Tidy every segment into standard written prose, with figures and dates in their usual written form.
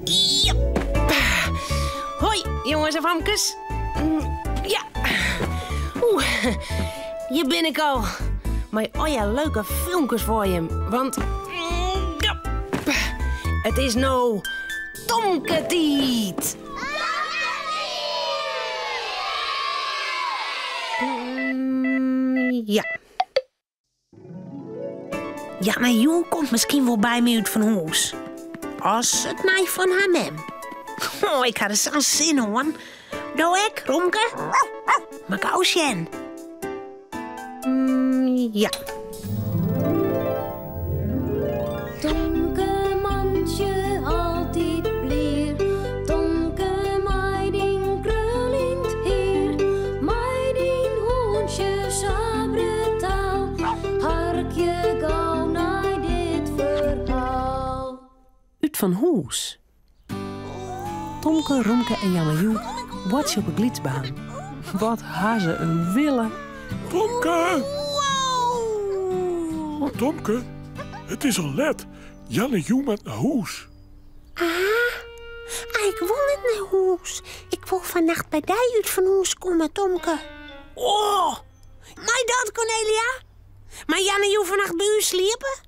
Ja. Hoi, jongens en famkes. Ja. Hier ben ik al. Maar oh ja, leuke filmpjes voor je. Want ja, het is nou Tomke-tiet. Ja. Ja, maar Joe komt misschien wel bij me uit van huis. Als het mij van haar neemt. Oh, ik had er zo'n zin in, hoor. Doe ik, Romke? Maar gauw Sjen. Ja. Tomke mandje altijd bleer. Tomke meiding krullend heer. Meiding hoentje sabre taal. Harkje gauw naar dit verhaal. Uit van huis. Tomke, Romke en Janne-Joe watje op een glitsbaan. Wat hazen een wille. Tomke! Oh, Tomke, het is al laat. Janne-Joe moet naar huis. Ik wil niet naar huis. Ik wil vannacht bij die uit van huis komen, Tomke. Oh, mij dat, Cornelia? Maar Janne-Joe vannacht bij u sliepen?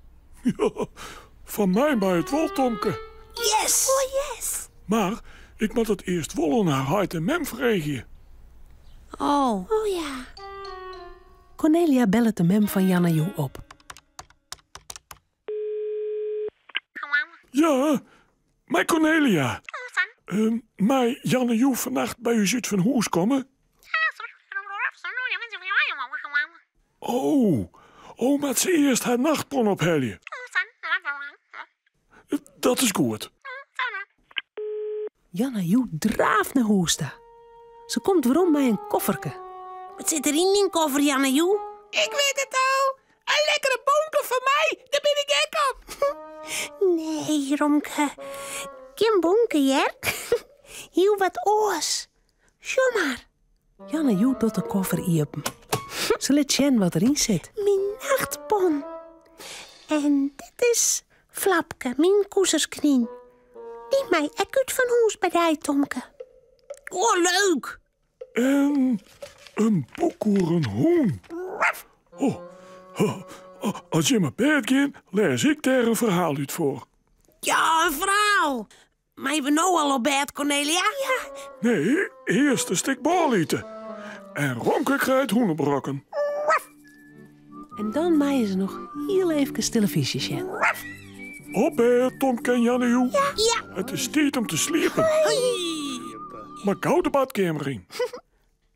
Ja, van mij bij het wel, Tomke. Yes! Oh, yes. Maar ik moet het eerst wel naar Hart en Mem vragen. Oh. Oh ja. Cornelia belt de mem van Janne-Joe op. Ja, mij Cornelia. Mij Janne-Joe vannacht bij u uit van huis komen? Oh, maar ze eerst haar nachtpon opheljen. Dat is goed. Janne-Joe draaft naar huis. Ze komt waarom met een kofferke. Wat zit er in die koffer, Janne-Joe? Ik weet het al. Een lekkere bonken van mij. Daar ben ik gek op. Nee, Romke. Geen bonken, hè? Heel wat oors. Zomaar. Janne-Joe doet de koffer open. Ze laat zien wat erin zit. Mijn nachtpon. En dit is Flapke, mijn koezersknien. Die mij ook uit van huis bij die, Tomke. Oh, leuk. En een boekoerenhoen. Als je mijn bed gaat, lees ik daar een verhaal uit voor. Ja, een verhaal. Maar je bent nou al op bed, Cornelia? Ja. Nee, eerst een stuk bal eten. En Romke krijgt hoenenbrokken. En dan maaien ze nog heel even televisie zien. Op bed, Tomke en Janne-Joe. Ja. Het is tijd om te slapen. Maar gauw de badkamer in.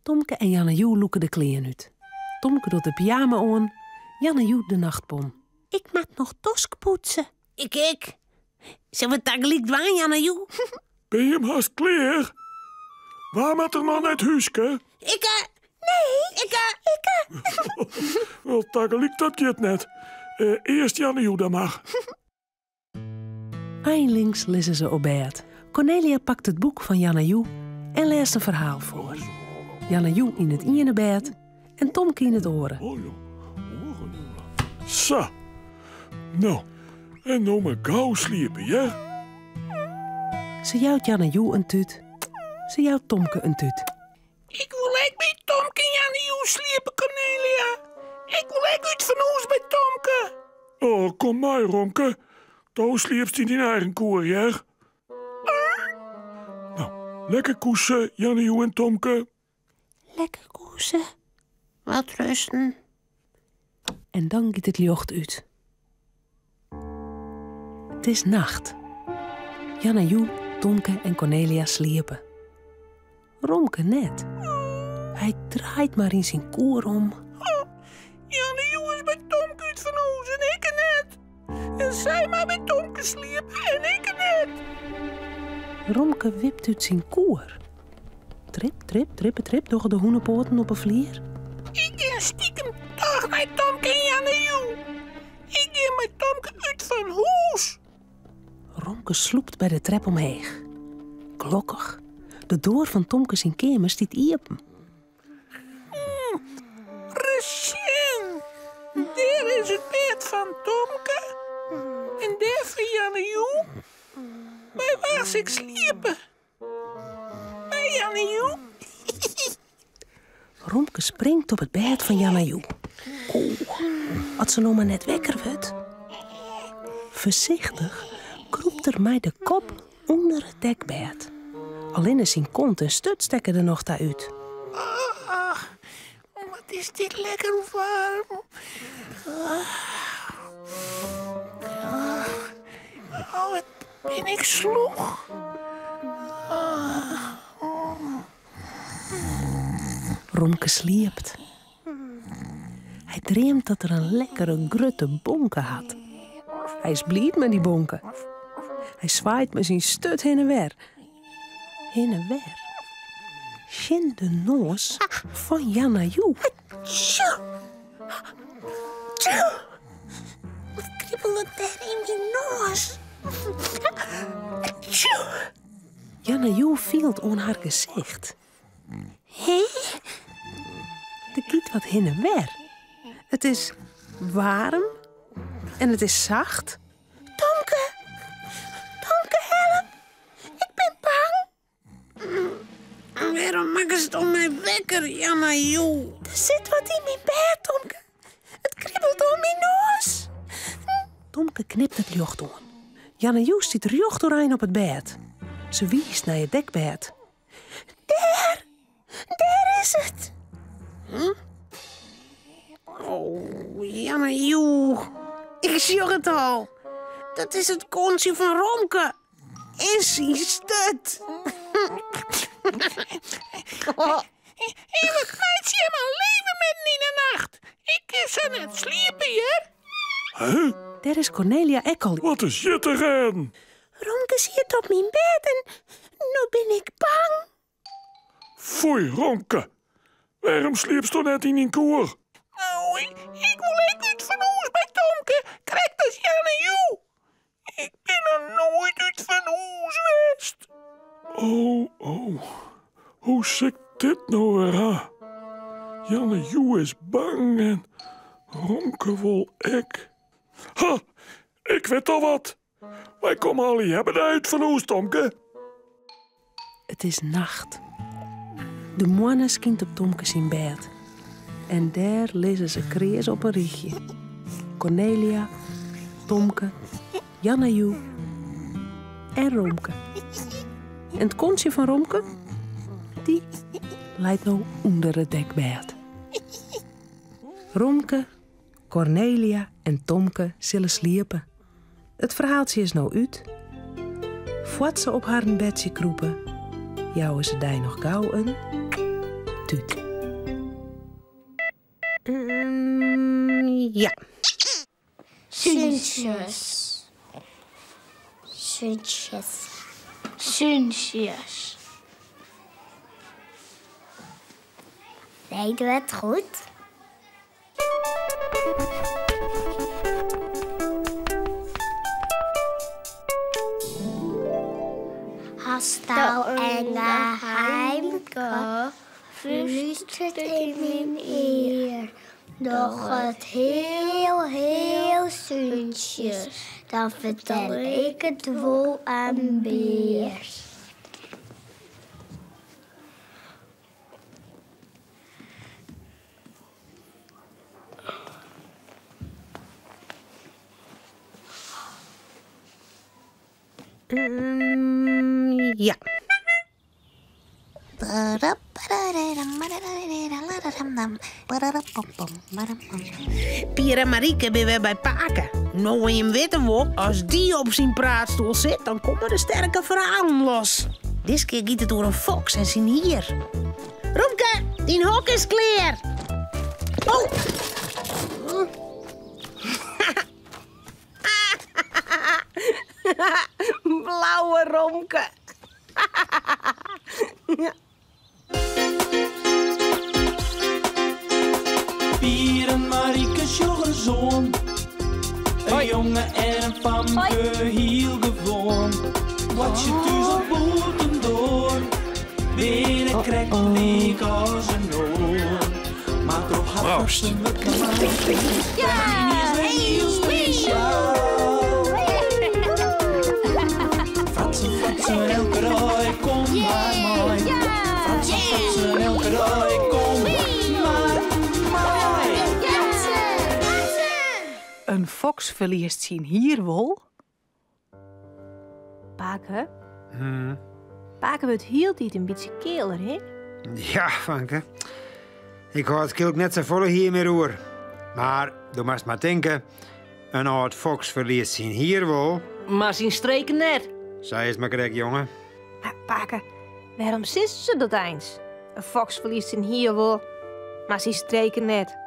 Tomke en Janne-Joe loeken de kleren uit. Tomke doet de pyjama aan, Janne-Joe de nachtpon. Ik moet nog tosk poetsen. Ik. Zullen we het gelijk doen, Janne-Joe? Ben je hem haast klaar? Waar moet er man uit huiske? Wel, tagaliek dat gaat net. Eerst Janne-Joe dan maar. Eindelijks lezen ze op bed. Cornelia pakt het boek van Janne-Joe en leest een verhaal voor. Janne-Joe in het ene bed en Tomke in het oren. Zo. Nou, en nou maar gauw sliepen, ja? Ze jouwt Janne-Joe een tuut. Ze jouwt Tomke een tuut. Ik wil echt bij Tomke en Janne-Joe sliepen, Cornelia. Ik wil echt uit van huis bij Tomke. Oh, kom maar, Romke. Daar sliept in die eigen koer, ja? Nou, lekker koesen, Janne-Joe en Tomke. Lekker koesen. Wat rusten. En dan gaat het licht uit. Het is nacht. Janne-Joe, Tomke en Cornelia sliepen. Romke net. Hij draait maar in zijn koer om. Janne-Joe is bij Tomke uit van huis en ik net. En zij maar bij Tomke sliepen en ik net. Romke wipt uit zijn koer. Trip, trip, trippe, trip door de hoenenpoten op een vlier. Ik ga stiekem toch bij Tomke en Janne-Joe. Ik ga met Tomke uit van huis. Romke sloept bij de trap omheen. Klokkig. De deur van Tomke zijn kamer stiet open. Recien. Daar is het bed van Tomke. En daar van Janne-Joe. Maar Zoals ik sliepen. Bij Jannejoe. Romke springt op het bed van Jannejoe. Als ze nog maar net wekker wordt. Voorzichtig kroept er mij de kop onder het dekbed. Alleen is zijn kont en stut stekken er nog uit. Wat is dit lekker warm. Wat ben ik sloeg. Romke sliept. Hij dreamt dat er een lekkere grutte bonken had. Hij is blij met die bonken. Hij zwaait met zijn stut heen en weer. Heen en weer. Shin de noos van Jannejoe. Wat kriebelt daar in die noos? Jannejoe viel aan haar gezicht. Hé? Er giet wat heen en weer. Het is warm en het is zacht. Tomke, help. Ik ben bang. Waarom maken ze toch mij wekker, Jannejoe? Er zit wat in mijn bed, Tomke. Het kriebelt om mijn noos. Tomke knipt het licht aan. Jannejoe stiet rjocht doorheen op het bed. Ze wiest naar het dekbed. Daar is het. Oh, Jannejoe. Ik zie het al. Dat is het kontje van Romke. Is hij stut. En wat maakt ze helemaal leven midden in de nacht? Ik is aan het sliepen hier. Huh? Daar is Cornelia ook al. Wat is je te gaan? Romke zit op mijn bed en nu ben ik bang. Foei, Romke. Waarom sliepst je net in een koer? Nou, ik wil echt uit van huis bij Tomke. Krijg dat Jannejoe. Ik ben er nooit uit van huis geweest. Oh. Hoe zit dit nou weer aan? Jannejoe is bang en Romke wil ik. Ha, ik weet al wat. Wij komen al hier hebben uit van huis, Tomke. Het is nacht. De moanne skint op Tomke in bed. En daar lezen ze kreers op een rietje. Cornelia, Tomke, Jannejoe en Romke. En het kontje van Romke, die leidt nou onder het dekbed. Romke, Cornelia en Tomke zullen sliepen. Het verhaaltje is nou uit. Voordat ze op haar bedje kroepen, jouwen ze daar nog gauw een tuut. Ja. Sunsjes. Nee, doe het goed. Hastel en geheimke flüstert in mijn eer. Doch het heel sunsjes, dan vertel ik het wel aan Beers. Ja. Pier en Marieke ben weer bij Paken. Nou, je weet wel, als die op zijn praatstoel zit, dan komen de sterke verhalen los. Dit keer giet het door een fox en zijn hier. Romke, die hok is klaar. Oh! Blauwe Romke. Pier en Marieke sjoggen zoon. Een jongen en een famke heel gewoon. Wat je thuis op boeten door. Binnen krijgt leek als een oor. Maar toch had ze me klaar. Ja, heel speciaal. Fratsen Frotsen elke rij, kom maar mooi. Frotsen elke rij, kom maar mooi. Een fox verliest zijn hierwol. Paken? Paken we het heel niet een beetje keeler, hè? Ja, Vanke. Ik had het kilk net zo volle hier meer roer. Maar, je moet maar denken, een oud fox verliest zijn hierwol. Maar zijn streken net. Zij is maar correct, jongen. Paken, waarom zitten ze dat eens? Een fox verliest zijn hierwol, maar zijn streken net.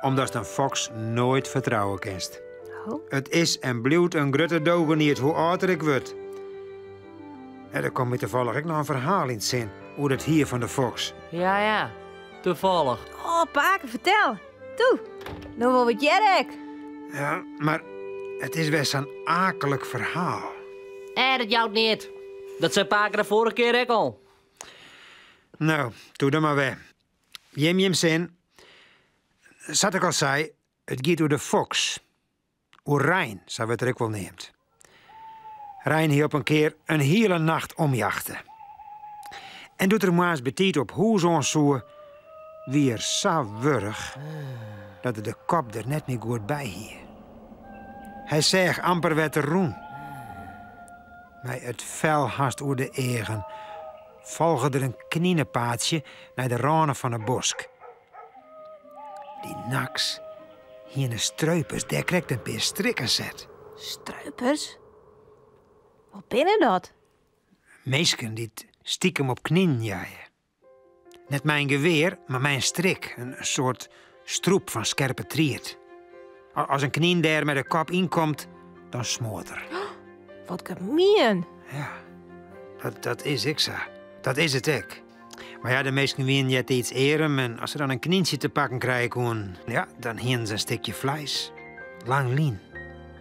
Omdat een fox nooit vertrouwen kent. Oh. Het is en blijft een grote dogeniet hoe ouder ik word. En er komt me toevallig ook nog een verhaal in het zin. Hoe dat hier van de fox. Ja, toevallig. Oh, Paken, vertel. Toe, nou wel wat jij. Ja, maar het is best een akelig verhaal. Dat jouwt niet. Dat zei Paken de vorige keer ook al. Nou, doe dan maar weg. Jim zin. Zat ik al zei, het gaat door de fox. Hoe Rijn, zou we het er ook wel neemt. Rijn hier op een keer een hele nacht omjachten. En doet er maar eens betiet op hoe zo'n soer weer zo wurg dat er de kop er net niet goed bij hier. Hij zegt amper wat te roen. Maar het vel haast oer de egen volgen er een knienepaadje naar de ranen van een bosk. Die naks, hier een struipers, daar krijgt een paar strikken zet. Struipers? Wat binnen dat? Meesken die stiekem op knieën jaaien. Net mijn geweer, maar mijn strik. Een soort stroep van scherpe triert. Als een knie daar met de kop inkomt, dan smoort er. Wat gemeen. Ja, dat is ik zo. Dat is het ik. Maar ja, de meesten wien jet iets eren en als ze dan een knientje te pakken krijgen, ja, dan hien ze een stukje vlees. Lang lien,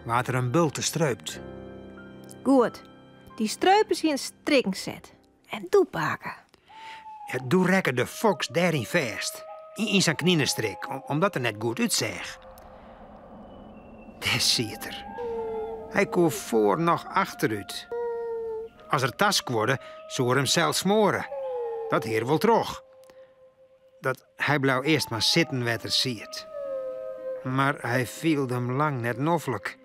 waar er een bult te struipt. Goed. Die struipers hier een strikken zet. En doe Paken. Ja, doe rekken de fox daarin vast. In zijn knienenstrik, omdat er net goed uitzag. Daar ziet er. Hij kon voor nog achteruit. Als er task worden, zou er hem zelf smoren. Dat heer wel terug. Dat hij blauw eerst maar zitten wat er ziet. Maar hij viel hem lang net noffelijk.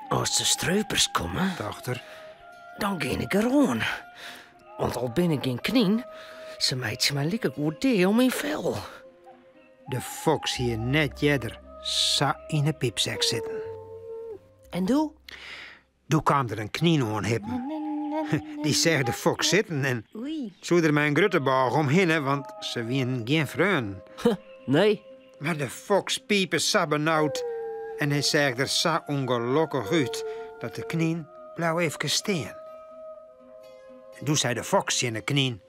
Als de struipers komen, Dochter, dan ga ik erom. Want al ben ik in knie, ze meid mij lekker goed deel om mijn vel. de fox hier net jeder sa in een piepzak zitten. En doe? Toen kwam er een knie aan hippen. Die zegt de fox zitten en Oei. zo er mijn gruttebaag omheen, want ze wien geen vreun. Nee. Maar de fox piepen sa benauwd en hij zegt er sa ongelukkig uit dat de knie blauw even steen. En toen zei de fox in de knie: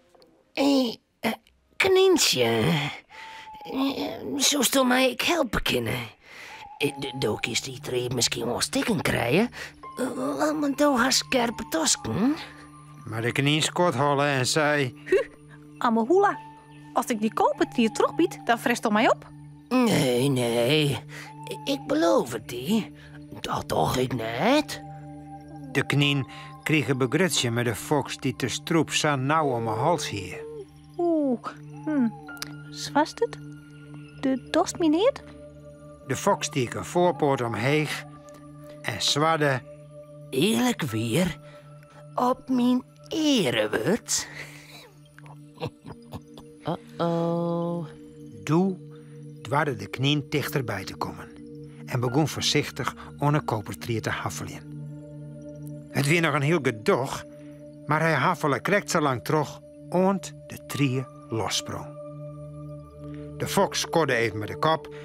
Knientje, zoest u mij helpen kunnen? Doe is die treep misschien wel stikken krijgen, want doe haar scherpe tosken. Maar de knie skot hollen en zei: Amahula. Als ik die kopertier terugbied, dan frist het mij op. Nee, ik beloof het die. Dat toch ik net. De knie kreeg een begrutsje met de fox die te stroep sa nauw om mijn hals hier. Oeh. Zwast het? De dorst me niet? De fox stiek een voorpoort omheeg en zwadde: Eerlijk weer, op mijn erewoord. Oh. Doe dwarde de knie dichterbij te komen en begon voorzichtig aan een kopertrier te haffelen. Het weer nog een heel gedoog, maar hij haffelde krekt zo lang terug, ont de trier lossprong. De fox skodde even met de kop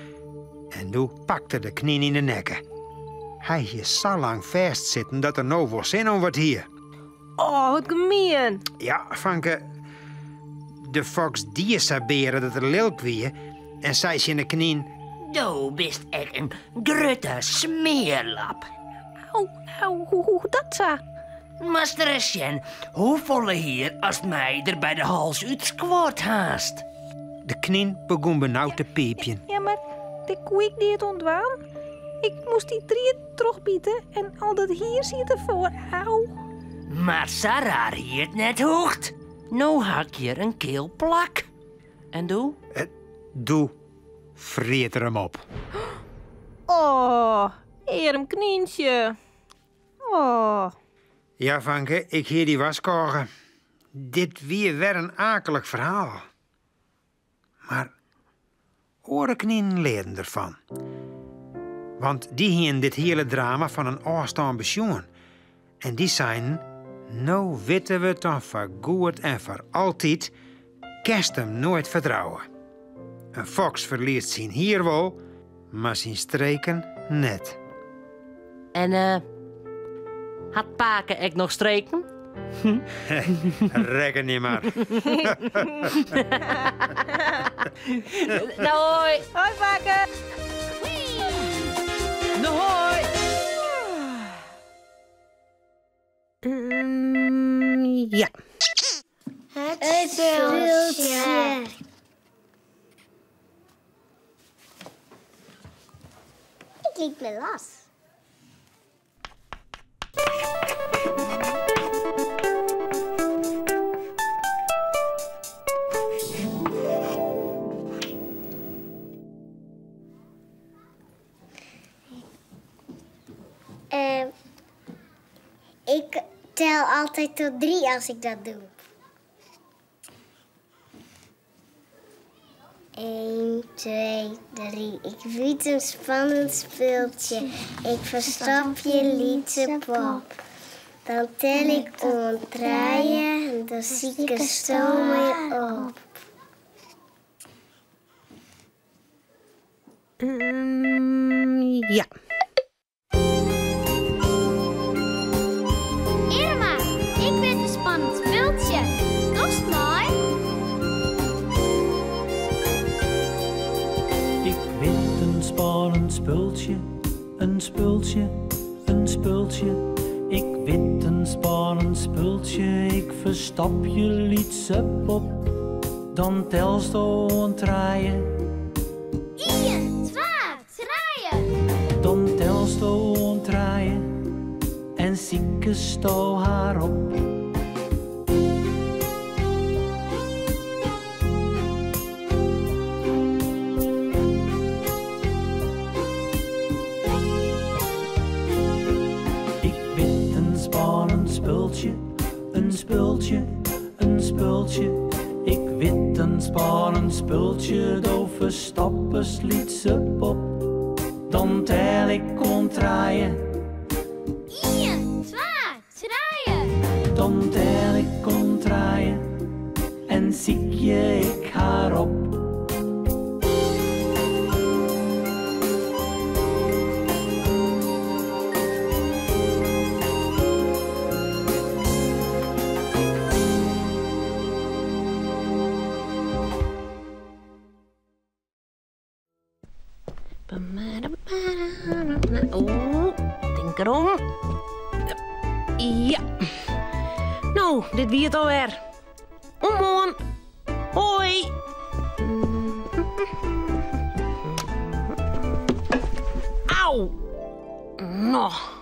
en Doe pakte de knie in de nekken. Hij hier zo lang vastzitten dat er nou wel zin om wat hier. Oh, wat gemeen. Ja, Vanke, de fox die saberen dat er lilk weer en zei ze in de knie: Du bist echt een grote smeerlap. Au, hoe dat zo? Masterchen, hoe volle hier als mij er bij de hals uit squat haast? De knie begon benauwd te piepjen. Ja, maar de koek niet ontwaan. Ik moest die trier terugbieden en al dat hier zit ervoor. Auw. Maar Sarah het net hoort. Nou hak je een keel plak. En doe? Doe, vreet er hem op. Oh, eer hem knientje. Oh. Ja, Vanke, ik heer die waskogen. Dit weer een akelig verhaal. Maar orenknien leren ervan. Want die hien dit hele drama van een afstand besjoen. En die zijn, nou weten we het dan voor goed en voor altijd, kerst hem nooit vertrouwen. Een fox verliest zijn hier wel, maar zijn streken net. En had Paken ek nog streken? Reken niet maar. Nou hoi. Hoi, Paken. Nou hoi. Ja. Het speeltje. Ik liep me las. Ik tel altijd tot 3 als ik dat doe. 1, 2, 3. Ik weet een spannend speeltje. Ik verstop je liedje pop. Dan tel ik omdraaien, dan zie ik er zo mee op. Ja. Irma, ik vind een spannend speeltje. Dat is mooi. Ik weet een spannend spultje, een spultje, een spultje. Ik weet een spannend spultje, ik verstap je liedse pop. Dan telst een draaien. 1, 2, 3. Dan telst een draaien en zieke sto haar op. Een spultje, een spultje. Ik weet een spannend spultje, do verstappers liet ze pop. Dan tel ik kontraaien. 1, 2, 3. Dan tel ik kontraaien en zie je ik haar op. Oh, denk erom. Ja. Nou, dit wie het alweer. Omhoorn. Hoi. Auw. Nog.